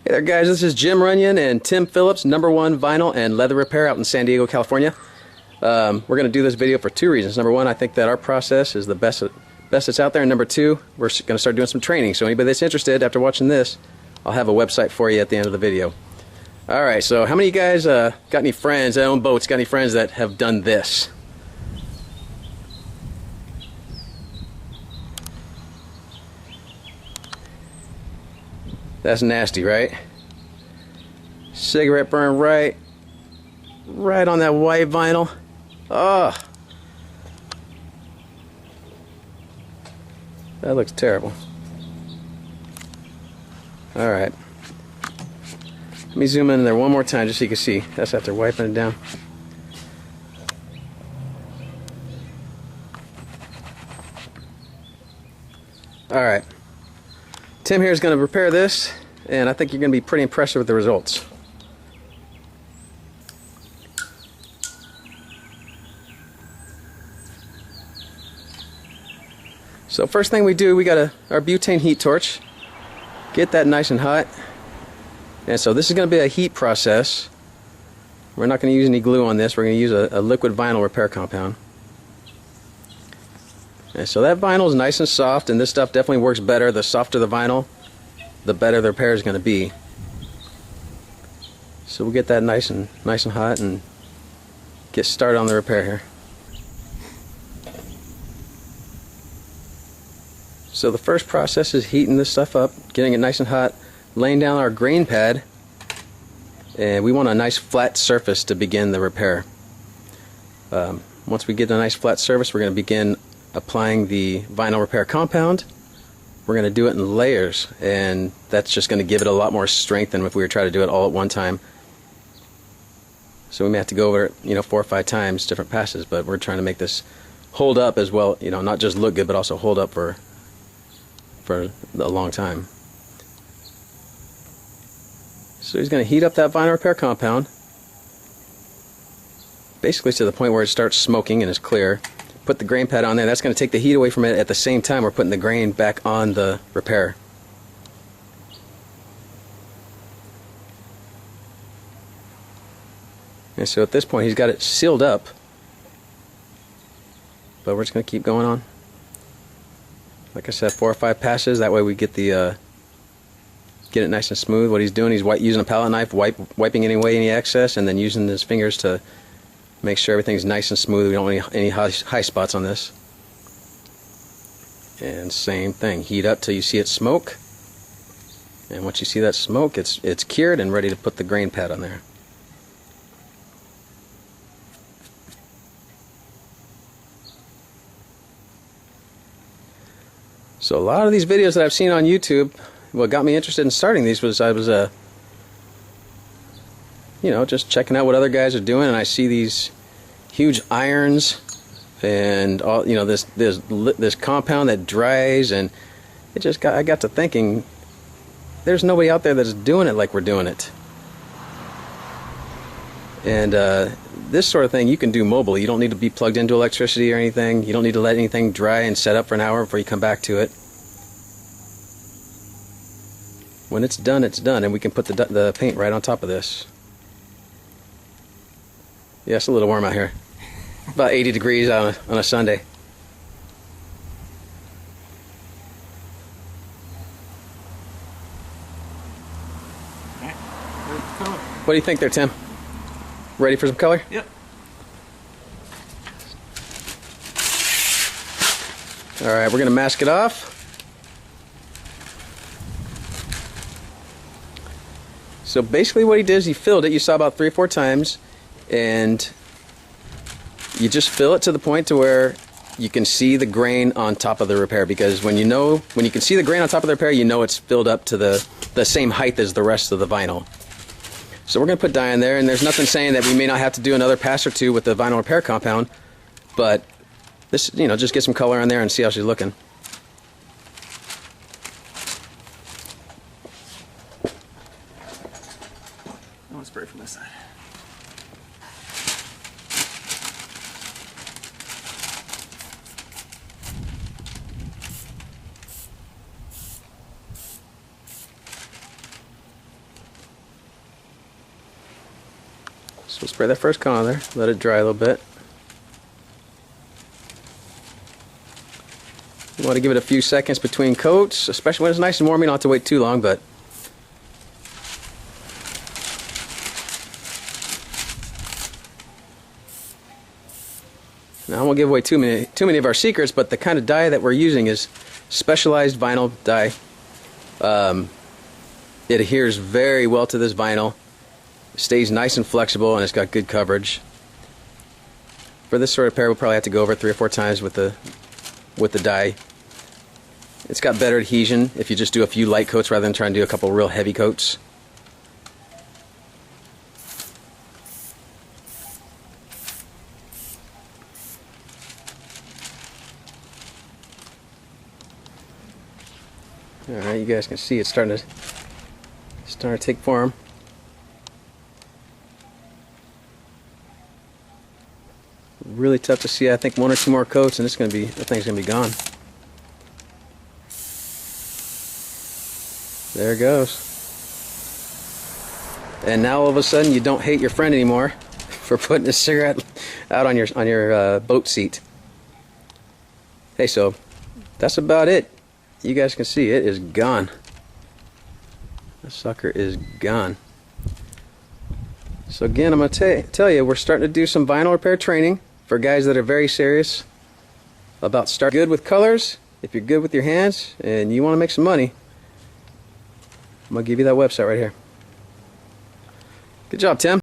Hey there guys, this is Jim Runyon and Tim Phillips, #1 vinyl and leather repair out in San Diego, California. We're going to do this video for two reasons. Number one, I think that our process is the best that's out there. And number two, we're going to start doing some training. So anybody that's interested after watching this, I'll have a website for you at the end of the video. Alright, so how many of you guys got any friends that own boats, got any friends that have done this? That's nasty, right? Cigarette burn right on that white vinyl. Oh, that looks terrible. All right, let me zoom in there one more time just so you can see. That's after wiping it down. All right, Tim here is going to repair this, and I think you're going to be pretty impressed with the results. So first thing we do, we got our butane heat torch. Get that nice and hot. And so this is going to be a heat process. We're not going to use any glue on this. We're going to use a liquid vinyl repair compound. And so that vinyl is nice and soft, and this stuff definitely works better. The softer the vinyl, the better the repair is going to be. So we'll get that nice and hot and get started on the repair here. So the first process is heating this stuff up, getting it nice and hot, laying down our grain pad, and we want a nice flat surface to begin the repair. Once we get a nice flat surface, we're going to begin applying the vinyl repair compound. We're going to do it in layers, and that's just going to give it a lot more strength than if we were trying to do it all at one time. So we may have to go over it, 4 or 5 times, different passes, but we're trying to make this hold up as well, not just look good, but also hold up for a long time. So he's going to heat up that vinyl repair compound, basically to the point where it starts smoking and is clear. Put the grain pad on there. That's going to take the heat away from it. At the same time, we're putting the grain back on the repair. And so at this point, he's got it sealed up, but we're just going to keep going on. Like I said, 4 or 5 passes. That way we get it nice and smooth. What he's doing, he's using a palette knife, wiping away any excess, and then using his fingers to make sure everything's nice and smooth. We don't want any high spots on this. And same thing, heat up till you see it smoke. And once you see that smoke, it's cured and ready to put the grain pad on there. So a lot of these videos that I've seen on YouTube, what got me interested in starting these was I was just checking out what other guys are doing, and I see these huge irons and all, this compound that dries, and I got to thinking, there's nobody out there that's doing it like we're doing it. And this sort of thing you can do mobily. You don't need to be plugged into electricity or anything. You don't need to let anything dry and set up for an hour before you come back to it. When it's done, and we can put the paint right on top of this. Yeah, it's a little warm out here. About 80 degrees on a Sunday. What do you think there, Tim? Ready for some color? Yep. Alright, we're going to mask it off. So basically what he did is he filled it, you saw about 3 or 4 times, and you just fill it to the point to where you can see the grain on top of the repair, because when you can see the grain on top of the repair, you know it's filled up to the same height as the rest of the vinyl. So we're going to put dye in there, and there's nothing saying that we may not have to do another pass or 2 with the vinyl repair compound, but this, just get some color on there and see how she's looking. I want to spray from this side. So spray that first coat on there, let it dry a little bit. You want to give it a few seconds between coats, especially when it's nice and warm. You don't have to wait too long, but now I won't give away too many of our secrets, but the kind of dye that we're using is specialized vinyl dye. It adheres very well to this vinyl. It stays nice and flexible, and it's got good coverage. For this sort of repair, we'll probably have to go over it 3 or 4 times with the dye. It's got better adhesion if you just do a few light coats rather than trying to do a couple real heavy coats. Alright, you guys can see it's starting to take form. Really tough to see. I think 1 or 2 more coats and the thing's gonna be gone. There it goes. And now all of a sudden you don't hate your friend anymore for putting a cigarette out on your boat seat. Hey, so that's about it. You guys can see it is gone. The sucker is gone. So again, I'm going to tell you, we're starting to do some vinyl repair training for guys that are very serious about starting good with colors. If you're good with your hands and you want to make some money, I'm going to give you that website right here. Good job, Tim.